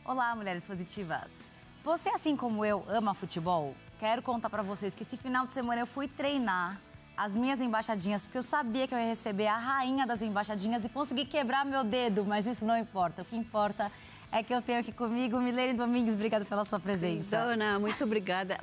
Olá, mulheres positivas. Você, assim como eu, ama futebol? Quero contar pra vocês que esse final de semana eu fui treinar as minhas embaixadinhas, porque eu sabia que eu ia receber a rainha das embaixadinhas e consegui quebrar meu dedo, mas isso não importa. O que importa é que eu tenho aqui comigo Milene Domingues. Obrigada pela sua presença. Dona, muito obrigada.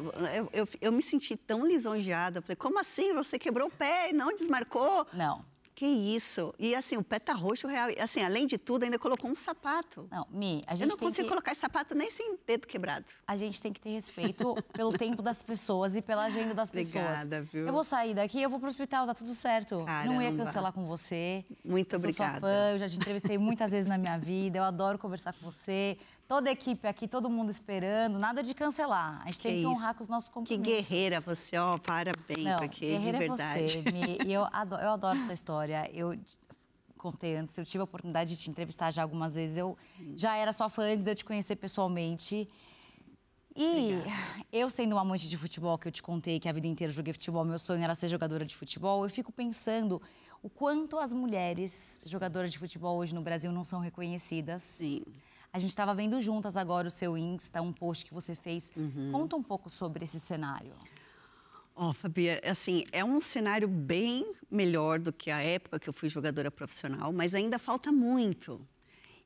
Eu me senti tão lisonjeada. Falei, como assim? Você quebrou o pé e não desmarcou? Não. Que isso? E assim, o pé tá roxo real. Assim, além de tudo, ainda colocou um sapato. Não, Mi, a gente Eu não consigo colocar esse sapato nem sem dedo quebrado. A gente tem que ter respeito pelo tempo das pessoas e pela agenda das pessoas. Obrigada, viu? Eu vou sair daqui, eu vou pro hospital, tá tudo certo. Caramba. Não ia cancelar com você. Muito obrigada. Eu sou sua fã, eu já te entrevistei muitas vezes na minha vida, eu adoro conversar com você. Toda a equipe aqui, todo mundo esperando, nada de cancelar. A gente tem que honrar com os nossos compromissos. Que guerreira você, ó, parabéns, não, porque guerreira de verdade. É você, Mi, e eu adoro sua história. Eu contei antes, eu tive a oportunidade de te entrevistar já algumas vezes. Eu já era sua fã antes de eu te conhecer pessoalmente. E eu, sendo uma amante de futebol, que eu te contei que a vida inteira eu joguei futebol, meu sonho era ser jogadora de futebol, eu fico pensando o quanto as mulheres jogadoras de futebol hoje no Brasil não são reconhecidas. Sim. A gente estava vendo juntas agora o seu Insta, um post que você fez. Conta um pouco sobre esse cenário. Ó, Fabia, assim, é um cenário bem melhor do que a época que eu fui jogadora profissional, mas ainda falta muito.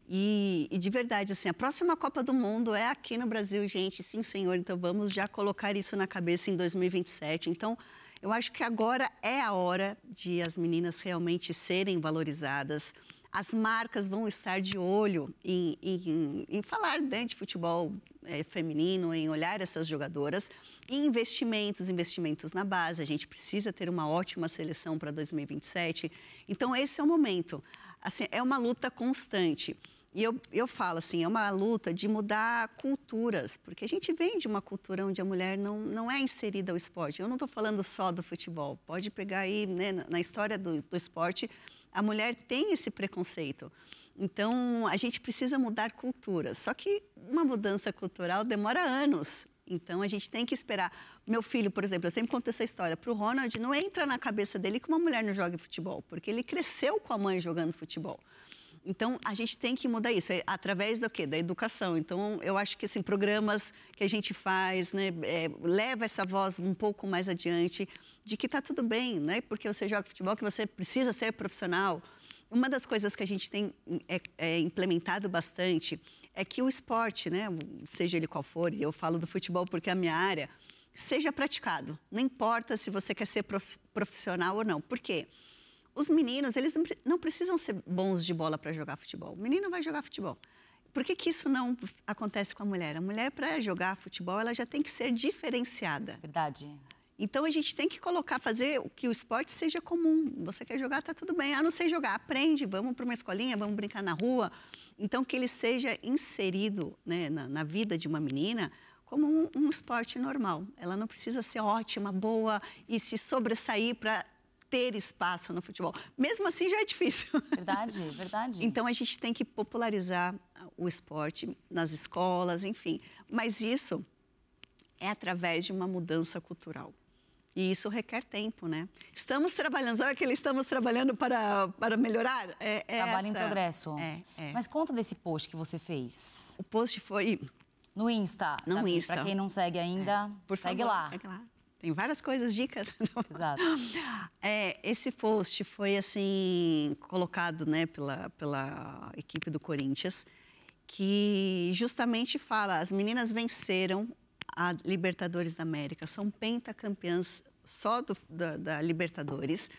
E de verdade, assim, a próxima Copa do Mundo é aqui no Brasil, gente. Sim, senhor. Então, vamos já colocar isso na cabeça em 2027. Então, eu acho que agora é a hora de as meninas realmente serem valorizadas. As marcas vão estar de olho em falar, né, de futebol feminino, em olhar essas jogadoras. E investimentos na base. A gente precisa ter uma ótima seleção para 2027. Então, esse é o momento. Assim, é uma luta constante. E eu falo assim, é uma luta de mudar culturas, porque a gente vem de uma cultura onde a mulher não é inserida ao esporte. Eu não estou falando só do futebol. Pode pegar aí, né, na história do esporte, a mulher tem esse preconceito. Então, a gente precisa mudar culturas. Só que uma mudança cultural demora anos. Então, a gente tem que esperar. Meu filho, por exemplo, eu sempre conto essa história. Para o Ronald, não entra na cabeça dele que uma mulher não joga futebol, porque ele cresceu com a mãe jogando futebol. Então, a gente tem que mudar isso, através do quê? Da educação. Então, eu acho que, assim, programas que a gente faz, né, leva essa voz um pouco mais adiante, de que está tudo bem, né? Porque você joga futebol, que você precisa ser profissional. Uma das coisas que a gente tem implementado bastante é que o esporte, né, seja ele qual for, e eu falo do futebol porque é a minha área, seja praticado. Não importa se você quer ser profissional ou não. Por quê? Os meninos, eles não precisam ser bons de bola para jogar futebol. O menino vai jogar futebol. Por que isso não acontece com a mulher? A mulher, para jogar futebol, ela já tem que ser diferenciada. Verdade. Então, a gente tem que fazer que o esporte seja comum. Você quer jogar, tá tudo bem. Ah, não sei jogar, aprende, vamos para uma escolinha, vamos brincar na rua. Então, que ele seja inserido, né, na vida de uma menina como um esporte normal. Ela não precisa ser ótima, boa e se sobressair para ter espaço no futebol. Mesmo assim, já é difícil. Verdade, verdade. Então, a gente tem que popularizar o esporte nas escolas, enfim. Mas isso é através de uma mudança cultural. E isso requer tempo, né? Estamos trabalhando, sabe aquele estamos trabalhando para melhorar? Trabalho em progresso. É. Mas conta desse post que você fez. O post foi no Insta. No Insta. Para quem não segue ainda, segue lá. Segue lá. Tem várias coisas, dicas. Exato. Esse post foi, assim, colocado, né, pela equipe do Corinthians, que justamente fala, as meninas venceram a Libertadores da América, são pentacampeãs só da Libertadores,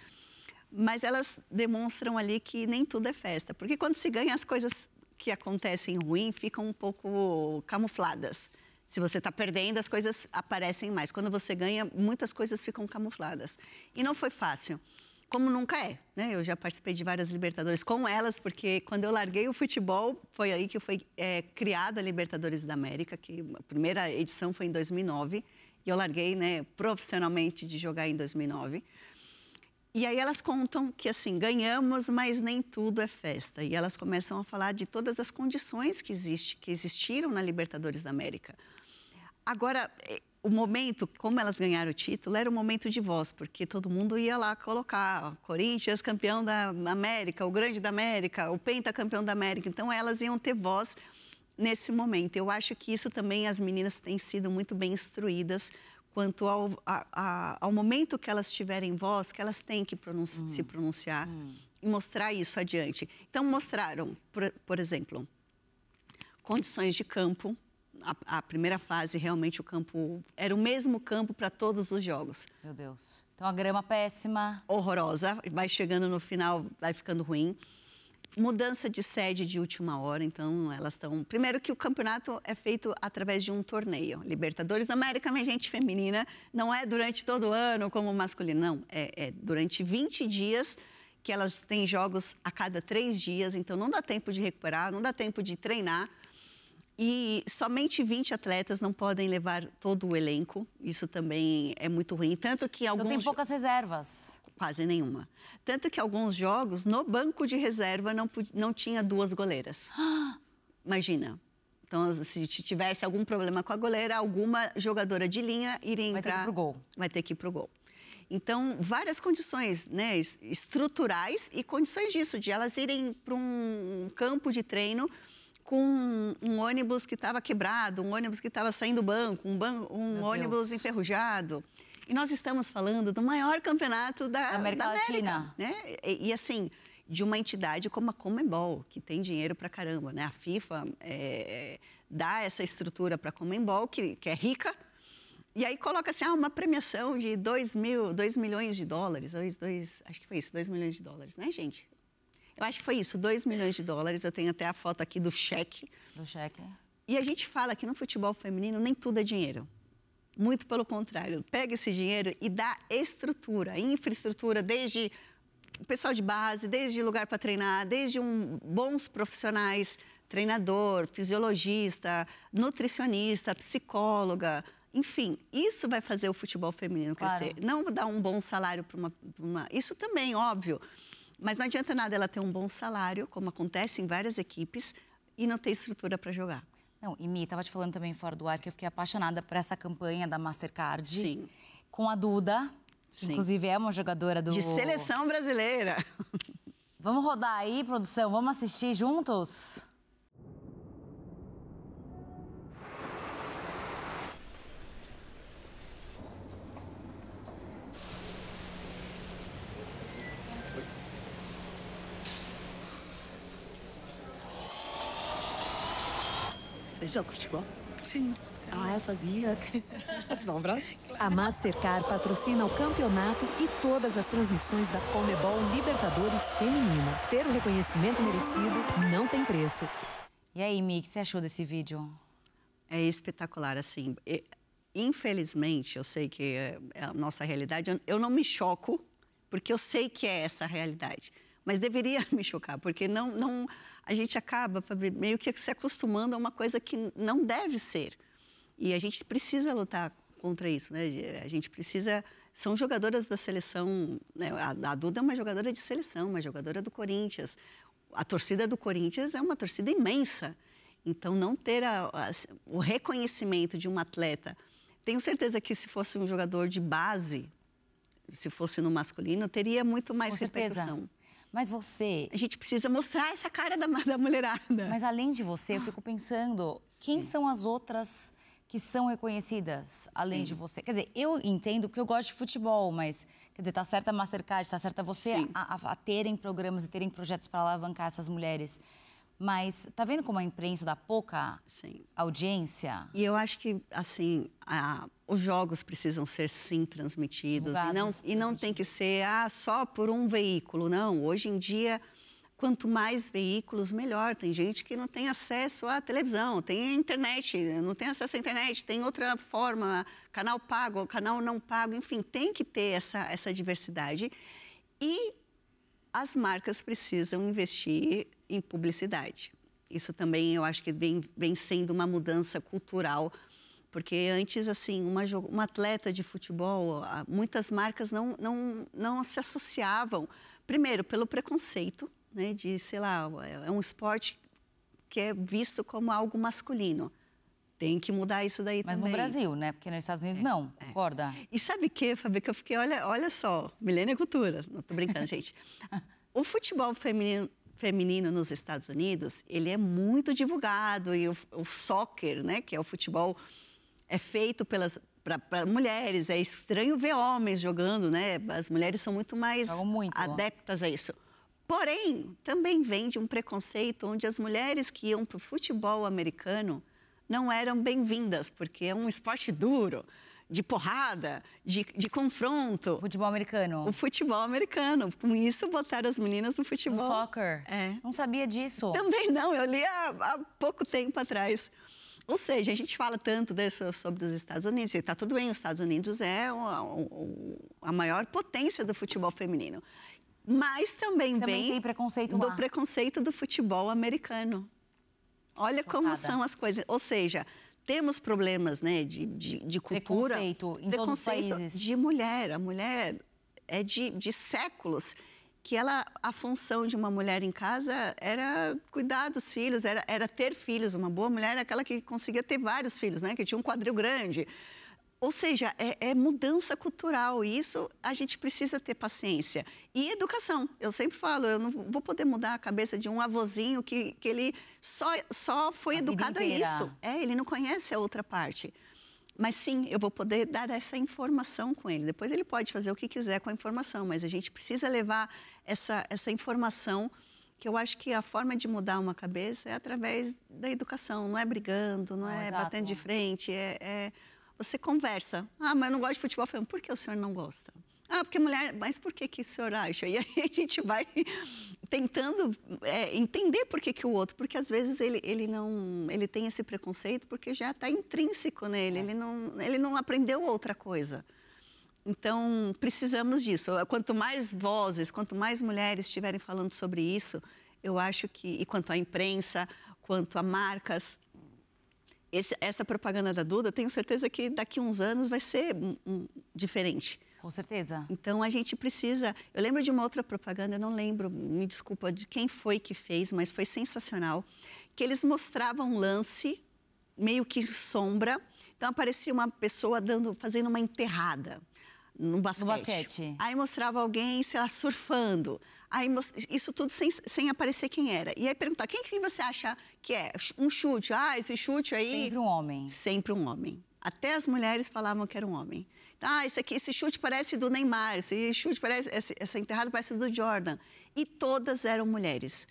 mas elas demonstram ali que nem tudo é festa, porque quando se ganha, as coisas que acontecem ruim ficam um pouco camufladas. Se você está perdendo, as coisas aparecem mais. Quando você ganha, muitas coisas ficam camufladas. E não foi fácil, como nunca é, né? Eu já participei de várias Libertadores com elas, porque quando eu larguei o futebol, foi aí que foi criada a Libertadores da América, que a primeira edição foi em 2009, e eu larguei, né, profissionalmente de jogar em 2009. E aí elas contam que, assim, ganhamos, mas nem tudo é festa. E elas começam a falar de todas as condições que existiram na Libertadores da América. Agora, o momento, como elas ganharam o título, era um momento de voz, porque todo mundo ia lá colocar Corinthians campeão da América, o grande da América, o pentacampeão da América. Então, elas iam ter voz nesse momento. Eu acho que isso também as meninas têm sido muito bem instruídas quanto ao momento que elas tiverem voz, que elas têm que se pronunciar e mostrar isso adiante. Então, mostraram, por exemplo, condições de campo. A primeira fase, realmente, o campo era o mesmo campo para todos os jogos. Meu Deus. Então, a grama péssima. Horrorosa. Vai chegando no final, vai ficando ruim. Mudança de sede de última hora, então elas estão... Primeiro que o campeonato é feito através de um torneio. Libertadores da América, minha gente, feminina, não é durante todo o ano como o masculino, não. É durante 20 dias que elas têm jogos a cada 3 dias, então não dá tempo de recuperar, não dá tempo de treinar. E somente 20 atletas não podem levar todo o elenco. Isso também é muito ruim. Tanto que alguns... Então tem poucas reservas. Quase nenhuma. Tanto que alguns jogos, no banco de reserva, não tinha 2 goleiras. Imagina. Então, se tivesse algum problema com a goleira, alguma jogadora de linha iria entrar... Vai ter que ir pro gol. Vai ter que ir pro gol. Então, várias condições, né, estruturais e condições disso, de elas irem para um campo de treino com um ônibus que estava quebrado, um ônibus que estava saindo do banco, um ônibus enferrujado. E nós estamos falando do maior campeonato da América Latina. Né? E assim, de uma entidade como a Conmebol, que tem dinheiro pra caramba, né? A FIFA dá essa estrutura para a Conmebol, que é rica, e aí coloca assim, uma premiação de 2 milhões de dólares, acho que foi isso, 2 milhões de dólares, né, gente? Eu acho que foi isso, 2 milhões de dólares. Eu tenho até a foto aqui do cheque. Do cheque. E a gente fala que no futebol feminino nem tudo é dinheiro. Muito pelo contrário. Pega esse dinheiro e dá estrutura, infraestrutura, desde o pessoal de base, desde lugar para treinar, desde bons profissionais, treinador, fisiologista, nutricionista, psicóloga. Enfim, isso vai fazer o futebol feminino crescer. Claro. Não dar um bom salário para uma... Isso também, óbvio. Mas não adianta nada ela ter um bom salário, como acontece em várias equipes, e não ter estrutura para jogar. Não, e Mi, estava te falando também fora do ar que eu fiquei apaixonada por essa campanha da Mastercard. Sim. Com a Duda, que Sim. Inclusive é uma jogadora do... De seleção brasileira. Vamos rodar aí, produção? Vamos assistir juntos? Você joga futebol? Sim. Ah, eu sabia. Posso dar um abraço? A Mastercard patrocina o campeonato e todas as transmissões da Conmebol Libertadores Feminina. Ter o reconhecimento merecido não tem preço. E aí, Mi, o que você achou desse vídeo? É espetacular, assim. Infelizmente, eu sei que é a nossa realidade. Eu não me choco, porque eu sei que é essa a realidade. Mas deveria me chocar, porque a gente acaba meio que se acostumando a uma coisa que não deve ser. E a gente precisa lutar contra isso, né? A gente precisa... São jogadoras da seleção, né? A Duda é uma jogadora de seleção, uma jogadora do Corinthians. A torcida do Corinthians é uma torcida imensa. Então, não ter o reconhecimento de uma atleta... Tenho certeza que se fosse um jogador de base, se fosse no masculino, teria muito mais repercussão. Mas você... A gente precisa mostrar essa cara da mulherada. Mas além de você, eu fico pensando, quem são as outras que são reconhecidas, além de você? Quer dizer, eu entendo porque eu gosto de futebol, mas, quer dizer, tá certa a Mastercard, tá certa você a terem programas e terem projetos para alavancar essas mulheres. Mas tá vendo como a imprensa dá pouca audiência? E eu acho que, assim, os jogos precisam ser, sim, transmitidos. E não tem que ser só por um veículo, não. Hoje em dia, quanto mais veículos, melhor. Tem gente que não tem acesso à televisão, tem internet, não tem acesso à internet, tem outra forma, canal pago, canal não pago, enfim, tem que ter essa diversidade. E as marcas precisam investir em publicidade. Isso também eu acho que vem sendo uma mudança cultural, porque antes, assim, uma atleta de futebol, muitas marcas não se associavam, primeiro, pelo preconceito, né, de, sei lá, é um esporte que é visto como algo masculino. Tem que mudar isso daí também. Mas no Brasil, né? Porque nos Estados Unidos não, concorda? E sabe o que, Fabi, que eu fiquei, olha só, milênio é cultura, não tô brincando, gente. O futebol feminino feminino nos Estados Unidos, ele é muito divulgado e o soccer, né, que é o futebol, é feito para mulheres. É estranho ver homens jogando, né? As mulheres são muito mais adeptas a isso. Porém, também vem de um preconceito onde as mulheres que iam para o futebol americano não eram bem-vindas, porque é um esporte duro, de porrada, de confronto. Futebol americano. O futebol americano. Com isso, botaram as meninas no futebol. No soccer. Não sabia disso. Também não, eu li há pouco tempo atrás. Ou seja, a gente fala tanto sobre os Estados Unidos, e está tudo bem, os Estados Unidos é a maior potência do futebol feminino. Mas também vem tem preconceito do lá. preconceito do futebol americano. Olha como são as coisas. Ou seja, temos problemas, né, de cultura. Preconceito em todos os países. De mulher. A mulher é de séculos que a função de uma mulher em casa era cuidar dos filhos, era ter filhos. Uma boa mulher era aquela que conseguia ter vários filhos, né, que tinha um quadril grande. Ou seja, é mudança cultural e isso a gente precisa ter paciência. E educação. Eu sempre falo, eu não vou poder mudar a cabeça de um avôzinho que ele só foi educado a isso. Ele não conhece a outra parte. Mas sim, eu vou poder dar essa informação com ele. Depois ele pode fazer o que quiser com a informação, mas a gente precisa levar essa informação, que eu acho que a forma de mudar uma cabeça é através da educação. Não é brigando, não é batendo de frente, você conversa. Ah, mas eu não gosto de futebol feminino. Por que o senhor não gosta? Ah, porque mulher... Mas por que o senhor acha? E aí a gente vai tentando entender por que o outro... Porque às vezes ele tem esse preconceito porque já está intrínseco nele. Ele não aprendeu outra coisa. Então, precisamos disso. Quanto mais vozes, quanto mais mulheres estiverem falando sobre isso, eu acho que... E quanto à imprensa, quanto a marcas... Essa propaganda da Duda, tenho certeza que daqui a uns anos vai ser diferente. Com certeza. Então, a gente precisa... Eu lembro de uma outra propaganda, eu não lembro, me desculpa, de quem foi que fez, mas foi sensacional, que eles mostravam um lance, meio que sombra, então aparecia uma pessoa fazendo uma enterrada no basquete. Aí mostrava alguém, sei lá, surfando. Aí, isso tudo sem aparecer quem era. E aí perguntar, quem que você acha que é? Um chute. Ah, esse chute aí... Sempre um homem. Sempre um homem. Até as mulheres falavam que era um homem. Ah, esse chute parece do Neymar, esse chute parece... Essa enterrada parece do Jordan. E todas eram mulheres.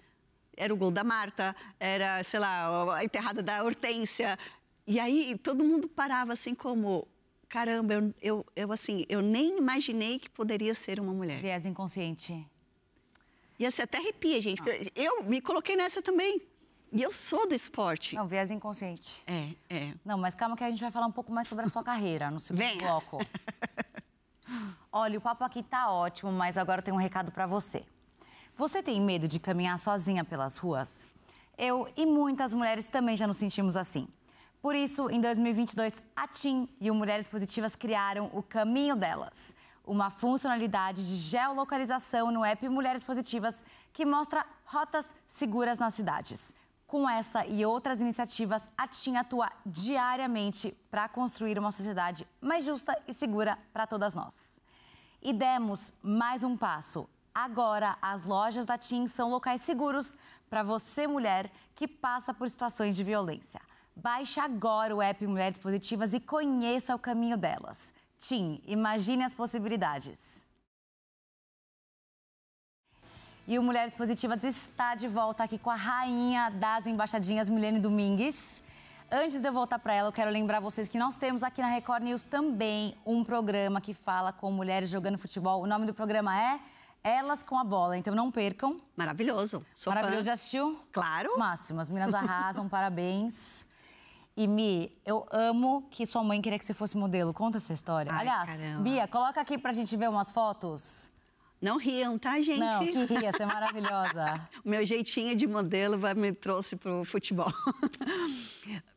Era o gol da Marta, era, sei lá, a enterrada da Hortência. E aí todo mundo parava assim como... Caramba, eu nem imaginei que poderia ser uma mulher. Viés inconsciente. E você até arrepia, gente. Eu me coloquei nessa também. E eu sou do esporte. Não, viés inconsciente. É. Não, mas calma que a gente vai falar um pouco mais sobre a sua carreira no segundo bloco. Olha, o papo aqui tá ótimo, mas agora eu tenho um recado pra você. Você tem medo de caminhar sozinha pelas ruas? Eu e muitas mulheres também já nos sentimos assim. Por isso, em 2022, a TIM e o Mulheres Positivas criaram o Caminho Delas, uma funcionalidade de geolocalização no app Mulheres Positivas que mostra rotas seguras nas cidades. Com essa e outras iniciativas, a TIM atua diariamente para construir uma sociedade mais justa e segura para todas nós. E demos mais um passo. Agora, as lojas da TIM são locais seguros para você, mulher, que passa por situações de violência. Baixe agora o app Mulheres Positivas e conheça o caminho delas. TIM, imagine as possibilidades. E o Mulheres Positivas está de volta aqui com a rainha das embaixadinhas, Milene Domingues. Antes de eu voltar para ela, eu quero lembrar vocês que nós temos aqui na Record News também um programa que fala com mulheres jogando futebol. O nome do programa é Elas com a Bola, então não percam. Maravilhoso. Sou Maravilhoso, fã. já assistiu? Claro. Máximo, as meninas arrasam, parabéns. E, Mi, eu amo que sua mãe queria que você fosse modelo. Conta essa história. Ai, aliás, caramba. Bia, coloca aqui pra gente ver umas fotos. Não riam, tá, gente? Não, que ria, você é maravilhosa. O meu jeitinho de modelo me trouxe pro futebol.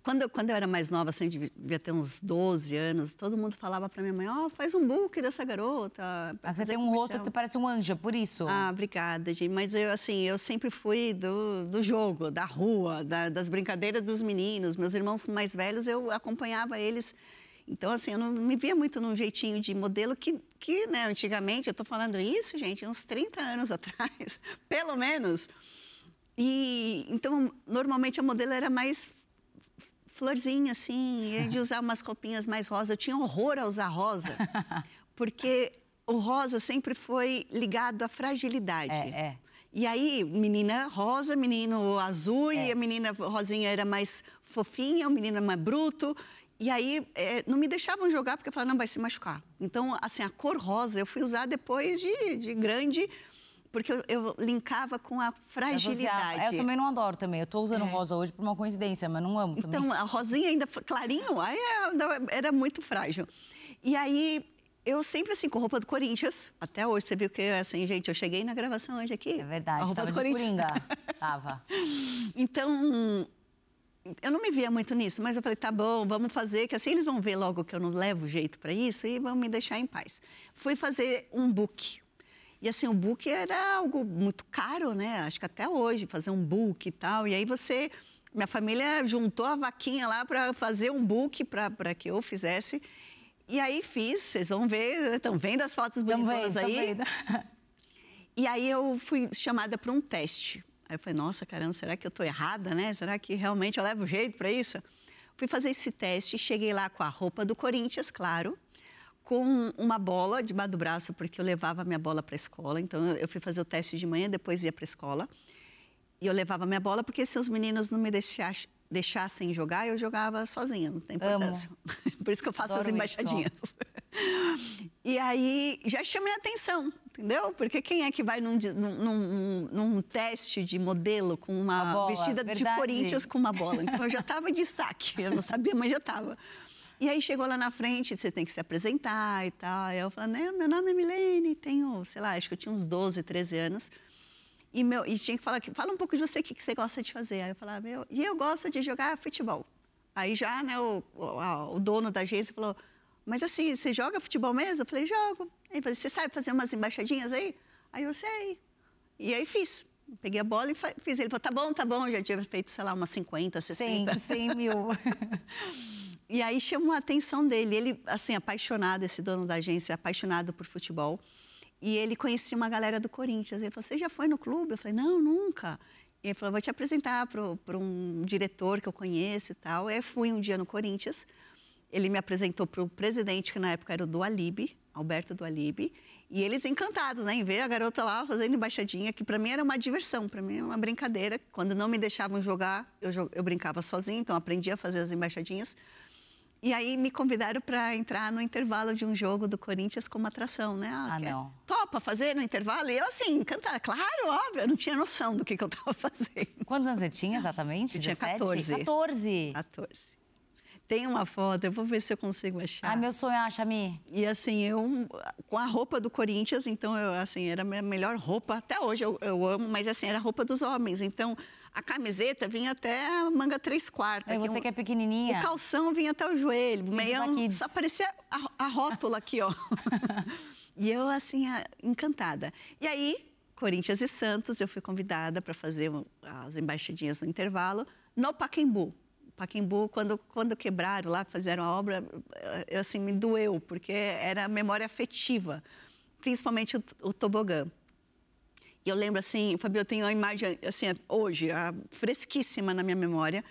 Quando eu era mais nova, assim, devia ter uns 12 anos, todo mundo falava pra minha mãe, faz um book dessa garota. Você tem um rosto que parece um anjo, é por isso. Ah, obrigada, gente. Mas eu sempre fui do jogo, da rua, das brincadeiras dos meninos. Meus irmãos mais velhos, eu acompanhava eles. Então, assim, eu não me via muito num jeitinho de modelo que né, antigamente, eu tô falando isso, gente, uns 30 anos atrás, pelo menos, E então, normalmente a modelo era mais florzinha, assim, e de usar umas roupinhas mais rosa. Eu tinha horror a usar rosa, porque o rosa sempre foi ligado à fragilidade. E aí, menina rosa, menino azul, e a menina rosinha era mais fofinha, o menino mais bruto. E aí, não me deixavam jogar, porque eu falava, não, vai se machucar. Então, assim, a cor rosa eu fui usar depois de grande, porque eu linkava com a fragilidade. Eu também não adoro também. Eu tô usando rosa hoje por uma coincidência, mas não amo também. Então, a rosinha ainda clarinho, aí era muito frágil. E aí, eu sempre assim, com roupa do Corinthians, até hoje, você viu que, assim, gente, eu cheguei na gravação hoje aqui. É verdade, a roupa tava do de Coringa. Tava. Então, eu não me via muito nisso, mas eu falei, tá bom, vamos fazer, que assim eles vão ver logo que eu não levo jeito para isso e vão me deixar em paz. Fui fazer um book. E assim, o book era algo muito caro, né? Acho que até hoje, fazer um book e tal. E aí minha família juntou a vaquinha lá para fazer um book para que eu fizesse. E aí fiz, vocês vão ver, estão vendo as fotos bonitas aí? E aí eu fui chamada para um teste. Aí eu falei, nossa, caramba, será que eu estou errada, né? Será que realmente eu levo jeito para isso? Fui fazer esse teste, cheguei lá com a roupa do Corinthians, claro, com uma bola debaixo do braço, porque eu levava minha bola para a escola. Então, eu fui fazer o teste de manhã, depois ia para a escola. E eu levava minha bola, porque se os meninos não me deixassem jogar, eu jogava sozinha, não tem importância. Por isso que eu faço as embaixadinhas. E aí, já chamei a atenção, entendeu? Porque quem é que vai num teste de modelo com uma bola, vestida de Corinthians com uma bola? Então, eu já estava em destaque, eu não sabia, mas já estava. E aí, chegou lá na frente, você tem que se apresentar e tal. Aí eu falei, né, meu nome é Milene, tenho, sei lá, acho que eu tinha uns 12, 13 anos. E tinha que falar, fala um pouco de você, o que você gosta de fazer. Aí eu falava, eu gosto de jogar futebol. Aí já, né, o dono da agência falou, mas assim, você joga futebol mesmo? Eu falei, jogo. Aí ele falou, você sabe fazer umas embaixadinhas aí? Aí eu sei. E aí fiz. Peguei a bola e fiz. Ele falou, tá bom. Já tinha feito, sei lá, umas 50, 60. 100 mil. E aí chamou a atenção dele. Ele, assim, apaixonado, esse dono da agência, apaixonado por futebol. E ele conhecia uma galera do Corinthians. Ele falou, você já foi no clube? Eu falei, não, nunca. E ele falou, vou te apresentar para um diretor que eu conheço e tal. Aí eu fui um dia no Corinthians. Ele me apresentou para o presidente, que na época era o Dualib, Alberto Dualib. E eles encantados, né, em ver a garota lá fazendo embaixadinha, que para mim era uma diversão, para mim era uma brincadeira. Quando não me deixavam jogar, eu brincava sozinha, então aprendi a fazer as embaixadinhas. E aí me convidaram para entrar no intervalo de um jogo do Corinthians como atração, né? Não. Topa fazer no intervalo? E eu, assim, encantada. Claro, óbvio, eu não tinha noção do que eu estava fazendo. Quantos anos você tinha exatamente? Eu tinha 17? 14. Tem uma foto, eu vou ver se eu consigo achar. Ai, meu sonho, acha, Mi. E assim, eu com a roupa do Corinthians, então, assim, era a minha melhor roupa. Até hoje eu amo, mas assim, era a roupa dos homens. Então, a camiseta vinha até a manga 3/4. E você que é pequenininha. O calção vinha até o joelho. O meião, só aparecia a rótula aqui, ó. E eu, assim, encantada. E aí, Corinthians e Santos, eu fui convidada para fazer as embaixadinhas no intervalo no Pacaembu. Pacaembu, quando quebraram lá, fizeram a obra, assim, me doeu, porque era memória afetiva, principalmente o tobogã. E eu lembro, assim, Fabi, eu tenho uma imagem, assim, hoje, fresquíssima na minha memória,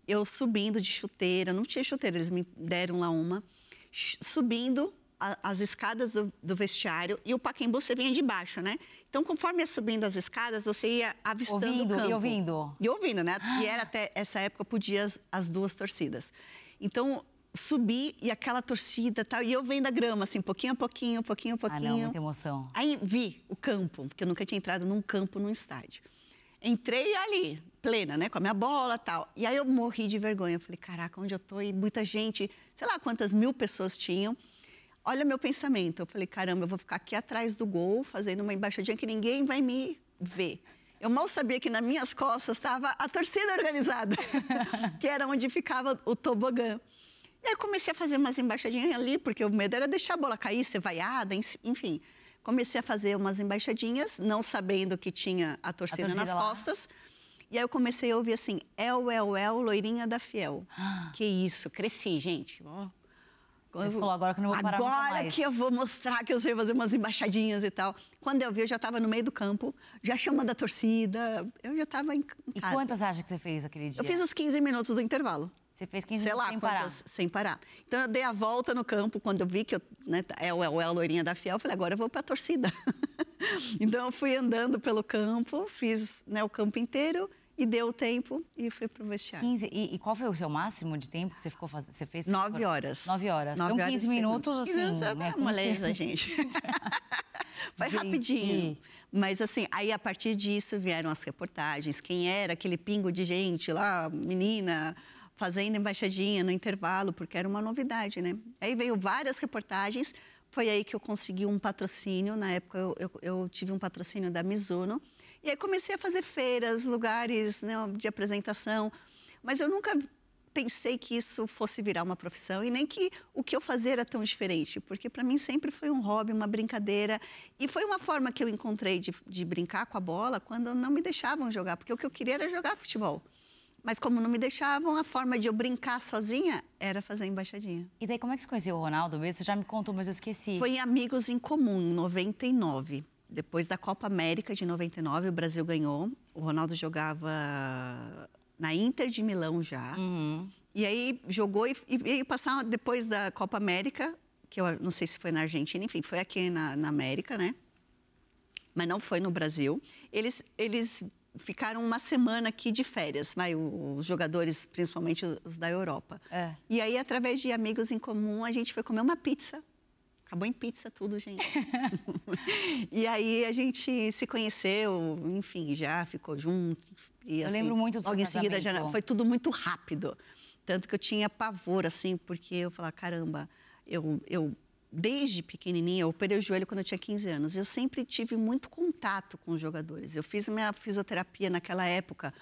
eu subindo de chuteira, não tinha chuteira, eles me deram lá uma, subindo as escadas do vestiário, e o Pacaembu você vinha de baixo, né? Então, conforme ia subindo as escadas, você ia avistando o campo. E ouvindo. E ouvindo, né? E era até essa época, podia as duas torcidas. Então, subi e aquela torcida tal, e eu vendo a grama, assim, pouquinho a pouquinho, pouquinho a pouquinho. Ah, não, muita emoção. Aí vi o campo, porque eu nunca tinha entrado num campo, num estádio. Entrei ali, plena, né? Com a minha bola e tal. E aí eu morri de vergonha. Eu falei, caraca, onde eu tô? E muita gente, sei lá quantas mil pessoas tinham. Olha meu pensamento. Eu falei, caramba, eu vou ficar aqui atrás do gol, fazendo uma embaixadinha que ninguém vai me ver. Eu mal sabia que nas minhas costas estava a torcida organizada, que era onde ficava o tobogã. E aí eu comecei a fazer umas embaixadinhas ali, porque o medo era deixar a bola cair, ser vaiada, enfim. Comecei a fazer umas embaixadinhas, não sabendo que tinha a torcida nas costas. E aí eu comecei a ouvir assim, loirinha da Fiel. Que isso, cresci, gente. Você falou, agora que eu não vou parar nunca mais. Agora que eu vou mostrar que eu sei fazer umas embaixadinhas e tal. Quando eu vi, eu já estava no meio do campo, já chamando a torcida, eu já estava em casa. E quantas você acha que você fez aquele dia? Eu fiz os 15 minutos do intervalo. Você fez 15 minutos sem parar? Sem parar. Então, eu dei a volta no campo, quando eu vi que é a loirinha da Fiel, eu falei, agora eu vou para a torcida. Então, eu fui andando pelo campo, fiz o campo inteiro e deu o tempo e fui para o vestiário. 15, e qual foi o seu máximo de tempo que você ficou fazendo? Você fez? 9 horas. 9 horas. Então, 15 minutos, assim... É moleza, gente. Foi rapidinho. Mas, assim, aí, a partir disso, vieram as reportagens. Quem era aquele pingo de gente lá, menina... fazendo embaixadinha no intervalo, porque era uma novidade, né? Aí veio várias reportagens, foi aí que eu consegui um patrocínio, na época eu tive um patrocínio da Mizuno, e aí comecei a fazer feiras, lugares, né, de apresentação, mas eu nunca pensei que isso fosse virar uma profissão e nem que o que eu fazia era tão diferente, porque para mim sempre foi um hobby, uma brincadeira, e foi uma forma que eu encontrei de brincar com a bola quando não me deixavam jogar, porque o que eu queria era jogar futebol. Mas como não me deixavam, a forma de eu brincar sozinha era fazer embaixadinha. E daí, como é que você conheceu o Ronaldo mesmo? Você já me contou, mas eu esqueci. Foi em Amigos em Comum, em 99. Depois da Copa América de 99, o Brasil ganhou. O Ronaldo jogava na Inter de Milão já. Uhum. E aí jogou e veio passar depois da Copa América, que eu não sei se foi na Argentina, enfim, foi aqui na América, né? Mas não foi no Brasil. Eles ficaram uma semana aqui de férias, os jogadores, principalmente os da Europa. É. E aí, através de Amigos em Comum, a gente foi comer uma pizza. Acabou em pizza tudo, gente. E aí, a gente se conheceu, enfim, já ficou junto. E, eu assim, lembro muito do seu logo em seguida, casamento. foi tudo muito rápido. Tanto que eu tinha pavor, assim, porque eu falava, caramba, eu desde pequenininha, eu operei o joelho quando eu tinha 15 anos. Eu sempre tive muito contato com os jogadores. Eu fiz minha fisioterapia naquela época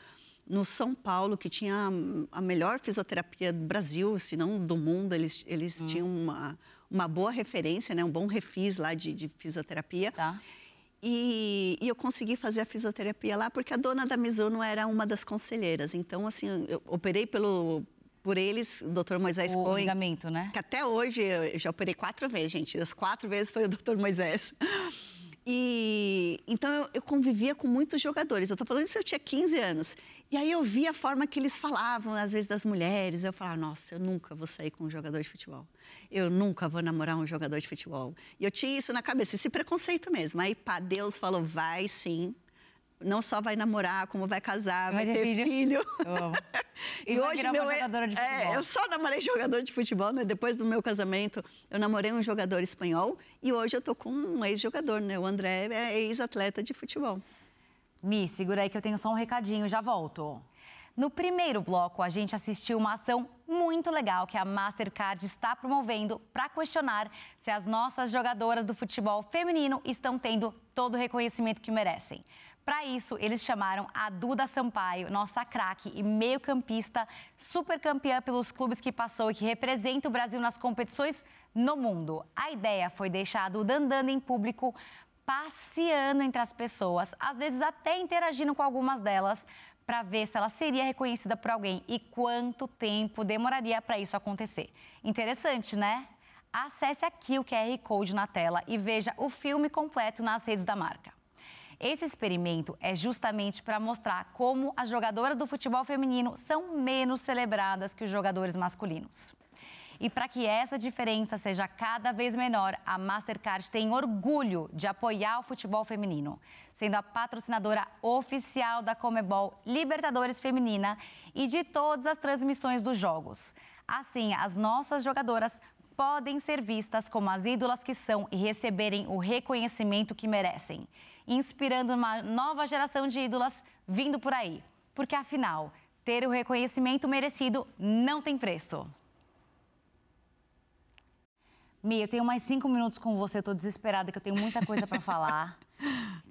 no São Paulo, que tinha a melhor fisioterapia do Brasil, se não do mundo. Eles tinham uma boa referência, né? Um bom refis lá de fisioterapia. Tá. E eu consegui fazer a fisioterapia lá porque a dona da Mizuno era uma das conselheiras. Então, assim, eu operei por eles, o Dr. Moisés Cohen. O ligamento, né? Que até hoje, eu já operei 4 vezes, gente. Das 4 vezes foi o Dr. Moisés. E então, eu convivia com muitos jogadores. Eu estou falando isso, eu tinha 15 anos. E aí, eu via a forma que eles falavam, às vezes, das mulheres. Eu falava, nossa, eu nunca vou sair com um jogador de futebol. Eu nunca vou namorar um jogador de futebol. E eu tinha isso na cabeça, esse preconceito mesmo. Aí, pá, Deus falou, vai sim. Não só vai namorar, como vai casar, vai ter filho. E hoje virar uma jogadora de futebol. Eu só namorei jogador de futebol, né? Depois do meu casamento, eu namorei um jogador espanhol e hoje eu tô com um ex-jogador, né? O André é ex-atleta de futebol. Mi, segura aí que eu tenho só um recadinho, já volto. No primeiro bloco, a gente assistiu uma ação muito legal que a Mastercard está promovendo para questionar se as nossas jogadoras do futebol feminino estão tendo todo o reconhecimento que merecem. Para isso, eles chamaram a Duda Sampaio, nossa craque e meio-campista, super campeã pelos clubes que passou e que representa o Brasil nas competições no mundo. A ideia foi deixar a Duda andando em público, passeando entre as pessoas, às vezes até interagindo com algumas delas, para ver se ela seria reconhecida por alguém e quanto tempo demoraria para isso acontecer. Interessante, né? Acesse aqui o QR Code na tela e veja o filme completo nas redes da marca. Esse experimento é justamente para mostrar como as jogadoras do futebol feminino são menos celebradas que os jogadores masculinos. E para que essa diferença seja cada vez menor, a Mastercard tem orgulho de apoiar o futebol feminino, sendo a patrocinadora oficial da Conmebol Libertadores Feminina e de todas as transmissões dos jogos. Assim, as nossas jogadoras podem ser vistas como as ídolas que são e receberem o reconhecimento que merecem, inspirando uma nova geração de ídolas vindo por aí. Porque, afinal, ter o reconhecimento merecido não tem preço. Mi, eu tenho mais 5 minutos com você, eu tô desesperada, que eu tenho muita coisa para falar.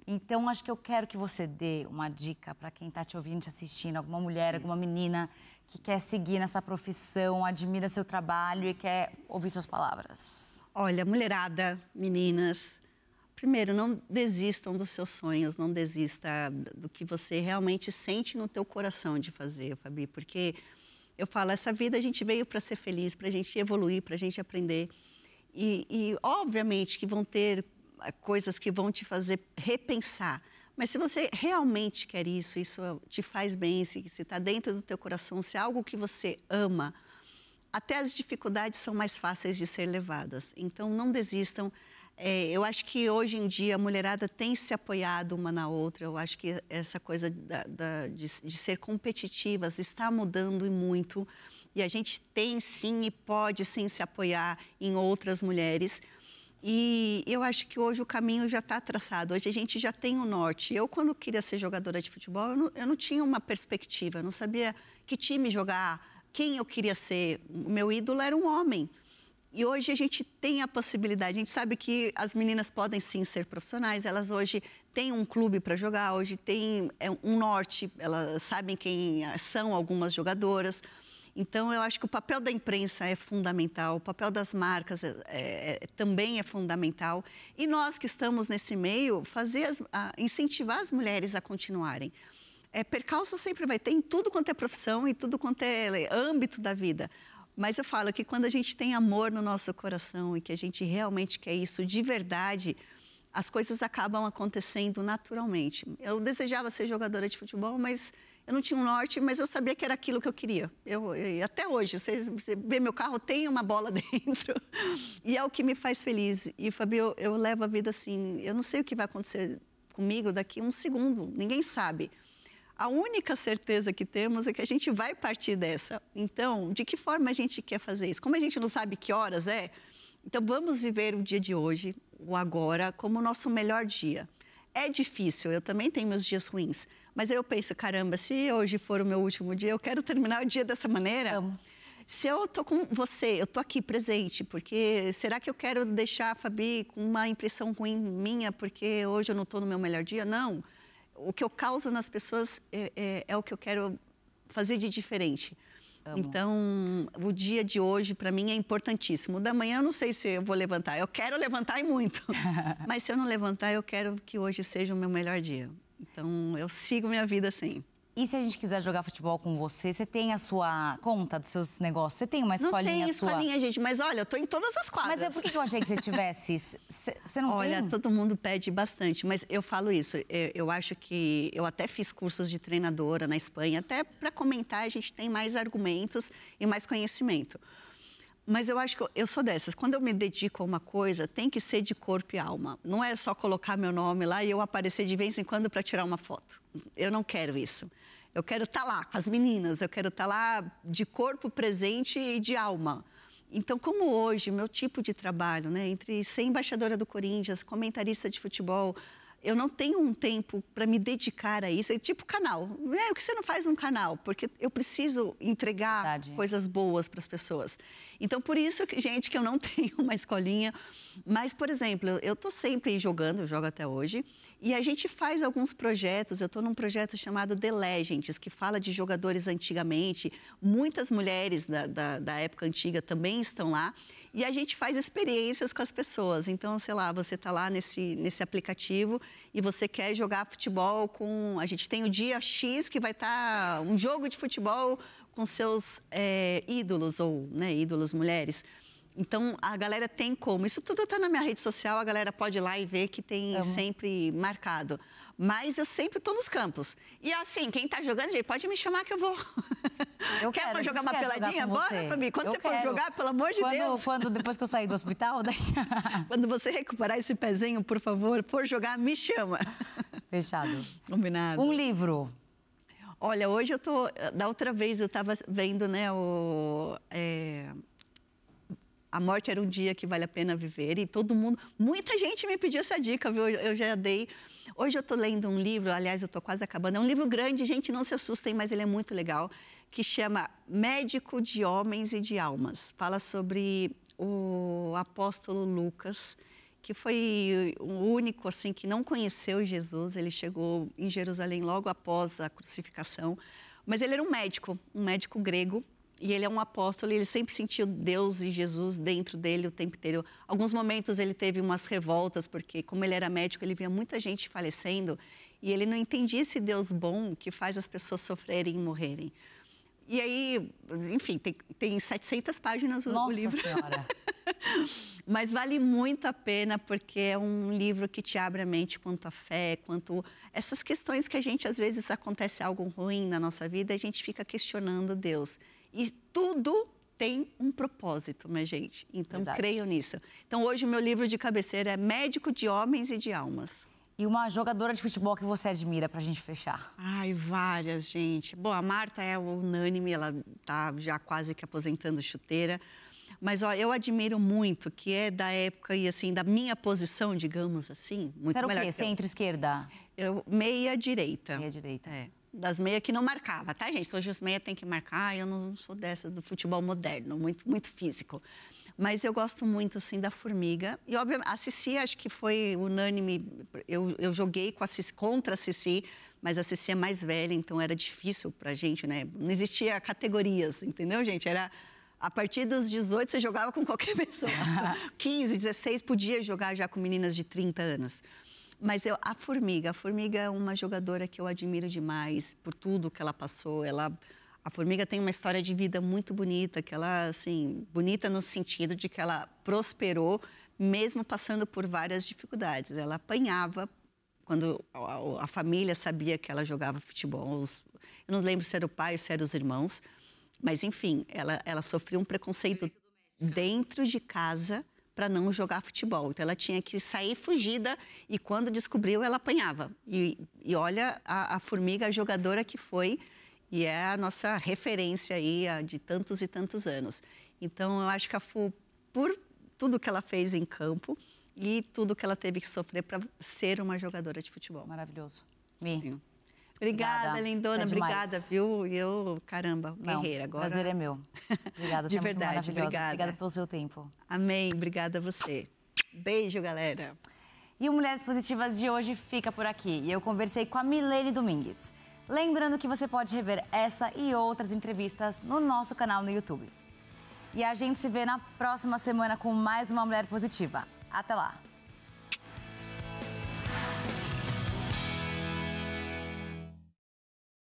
Então, acho que eu quero que você dê uma dica para quem tá te ouvindo, te assistindo, alguma mulher, alguma menina que quer seguir nessa profissão, admira seu trabalho e quer ouvir suas palavras. Olha, mulherada, meninas, primeiro, não desistam dos seus sonhos, não desista do que você realmente sente no teu coração de fazer, Fabi, porque eu falo, essa vida a gente veio para ser feliz, para a gente evoluir, para a gente aprender. E, obviamente, que vão ter coisas que vão te fazer repensar. Mas se você realmente quer isso te faz bem, se está dentro do teu coração, se é algo que você ama, até as dificuldades são mais fáceis de ser levadas. Então, não desistam. Eu acho que hoje em dia a mulherada tem se apoiado uma na outra. Eu acho que essa coisa de ser competitivas está mudando e muito. E a gente tem sim e pode sim se apoiar em outras mulheres. E eu acho que hoje o caminho já está traçado. Hoje a gente já tem o norte. Eu, quando queria ser jogadora de futebol, eu não tinha uma perspectiva. Eu não sabia que time jogar, quem eu queria ser. O meu ídolo era um homem. E hoje a gente tem a possibilidade, a gente sabe que as meninas podem sim ser profissionais, elas hoje têm um clube para jogar, hoje tem um norte, elas sabem quem são algumas jogadoras. Então, eu acho que o papel da imprensa é fundamental, o papel das marcas também é fundamental. E nós que estamos nesse meio, incentivar as mulheres a continuarem. Percalço sempre vai ter em tudo quanto é profissão e tudo quanto é âmbito da vida. Mas eu falo que quando a gente tem amor no nosso coração e que a gente realmente quer isso de verdade, as coisas acabam acontecendo naturalmente. Eu desejava ser jogadora de futebol, mas eu não tinha um norte, mas eu sabia que era aquilo que eu queria. Até hoje, você vê meu carro, tem uma bola dentro. E é o que me faz feliz. E, Fabio, eu levo a vida assim, eu não sei o que vai acontecer comigo daqui a um segundo, ninguém sabe. A única certeza que temos é que a gente vai partir dessa. Então, de que forma a gente quer fazer isso? Como a gente não sabe que horas é, então vamos viver o dia de hoje, o agora, como o nosso melhor dia. É difícil, eu também tenho meus dias ruins, mas aí eu penso, caramba, se hoje for o meu último dia, eu quero terminar o dia dessa maneira. Se eu tô com você, eu tô aqui presente, porque será que eu quero deixar a Fabi com uma impressão ruim minha, porque hoje eu não estou no meu melhor dia? Não. O que eu causo nas pessoas é o que eu quero fazer de diferente. Então, o dia de hoje, para mim, é importantíssimo. O da manhã, eu não sei se eu vou levantar. Eu quero levantar e muito. Mas se eu não levantar, eu quero que hoje seja o meu melhor dia. Então, eu sigo minha vida assim. E se a gente quiser jogar futebol com você, você tem a sua conta dos seus negócios? Você tem uma escolinha sua? Não tem escolinha, gente, mas olha, eu tô em todas as quadras. Mas por que eu achei que você tivesse? Você não tem? Olha, todo mundo pede bastante, mas eu falo isso. Eu acho que eu até fiz cursos de treinadora na Espanha, até para comentar, a gente tem mais argumentos e mais conhecimento. Mas eu acho que eu sou dessas. Quando eu me dedico a uma coisa, tem que ser de corpo e alma. Não é só colocar meu nome lá e eu aparecer de vez em quando para tirar uma foto. Eu não quero isso. Eu quero estar lá com as meninas, eu quero estar lá de corpo presente e de alma. Então, como hoje, meu tipo de trabalho, né, entre ser embaixadora do Corinthians, comentarista de futebol, eu não tenho um tempo para me dedicar a isso. É tipo canal. O que você não faz um canal? Porque eu preciso entregar coisas boas para as pessoas. Então, por isso, gente, que eu não tenho uma escolinha. Mas, por exemplo, eu estou sempre jogando, eu jogo até hoje. E a gente faz alguns projetos. Eu estou num projeto chamado The Legends, que fala de jogadores antigamente. Muitas mulheres da época antiga também estão lá. E a gente faz experiências com as pessoas. Então, sei lá, você está lá nesse aplicativo e você quer jogar futebol com... A gente tem o dia X que vai estar um jogo de futebol com seus ídolos, ou ídolos mulheres. Então, a galera tem como. Isso tudo está na minha rede social, a galera pode ir lá e ver que tem sempre marcado. Mas eu sempre estou nos campos. E assim, quem está jogando, gente, pode me chamar que eu vou. Quer jogar uma peladinha? Bora, Fabi. Quando você for jogar, pelo amor de Deus. Depois que eu sair do hospital, daí... Quando você recuperar esse pezinho, por favor, for jogar, me chama. Fechado. Combinado. Um livro. Olha, hoje eu tô... Da outra vez eu estava vendo, né, A Morte Era um Dia que Vale a Pena Viver, e todo mundo... Muita gente me pediu essa dica, viu? Eu já dei. Hoje eu estou lendo um livro, aliás, eu estou quase acabando. É um livro grande, gente, não se assustem, mas ele é muito legal, que chama Médico de Homens e de Almas. Fala sobre o apóstolo Lucas, que foi o único, assim, que não conheceu Jesus. Ele chegou em Jerusalém logo após a crucificação. Mas ele era um médico grego. E ele é um apóstolo, e ele sempre sentiu Deus e Jesus dentro dele o tempo inteiro. Alguns momentos ele teve umas revoltas, porque como ele era médico, ele via muita gente falecendo, e ele não entendia esse Deus bom que faz as pessoas sofrerem e morrerem. E aí, enfim, tem 700 páginas o livro. Nossa Senhora! Mas vale muito a pena, porque é um livro que te abre a mente quanto à fé, quanto essas questões que a gente, às vezes, acontece algo ruim na nossa vida, a gente fica questionando Deus. E tudo tem um propósito, minha gente. Então, creio nisso. Então, hoje, o meu livro de cabeceira é Médico de Homens e de Almas. E uma jogadora de futebol que você admira, pra gente fechar? Ai, várias, gente. Bom, a Marta é unânime, ela tá já quase que aposentando chuteira. Mas, ó, eu admiro muito, que é da época e, assim, da minha posição, digamos assim. Muito você era melhor o quê? Centro-esquerda? Eu, meia-direita. Meia-direita. É. Das meias que não marcava, tá, gente? Porque hoje os meias tem que marcar, eu não sou dessa do futebol moderno, muito físico. Mas eu gosto muito, assim, da Formiga. E, obviamente, a Cici, acho que foi unânime. Eu joguei contra a Cici, mas a Cici é mais velha, então era difícil pra gente, né? Não existia categorias, entendeu, gente? Era... A partir dos 18, você jogava com qualquer pessoa. 15, 16, podia jogar já com meninas de 30 anos. Mas a Formiga é uma jogadora que eu admiro demais por tudo que ela passou. A Formiga tem uma história de vida muito bonita, que ela, assim, bonita no sentido de que ela prosperou, mesmo passando por várias dificuldades. Ela apanhava quando a família sabia que ela jogava futebol. Eu não lembro se era o pai ou se eram os irmãos. Mas, enfim, ela sofreu um preconceito dentro de casa para não jogar futebol. Então, ela tinha que sair fugida e, quando descobriu, ela apanhava. E olha a Formiga, a jogadora que foi, e é a nossa referência aí de tantos e tantos anos. Então, eu acho que a Fu, por tudo que ela fez em campo e tudo que ela teve que sofrer para ser uma jogadora de futebol. Maravilhoso. Mi. Obrigada, lindona. Obrigada, viu? E eu, caramba, guerreira agora. O prazer é meu. Obrigada, você é muito maravilhosa. Obrigada pelo seu tempo. Amém. Obrigada a você. Beijo, galera. E o Mulheres Positivas de hoje fica por aqui. E eu conversei com a Milene Domingues. Lembrando que você pode rever essa e outras entrevistas no nosso canal no YouTube. E a gente se vê na próxima semana com mais uma Mulher Positiva. Até lá!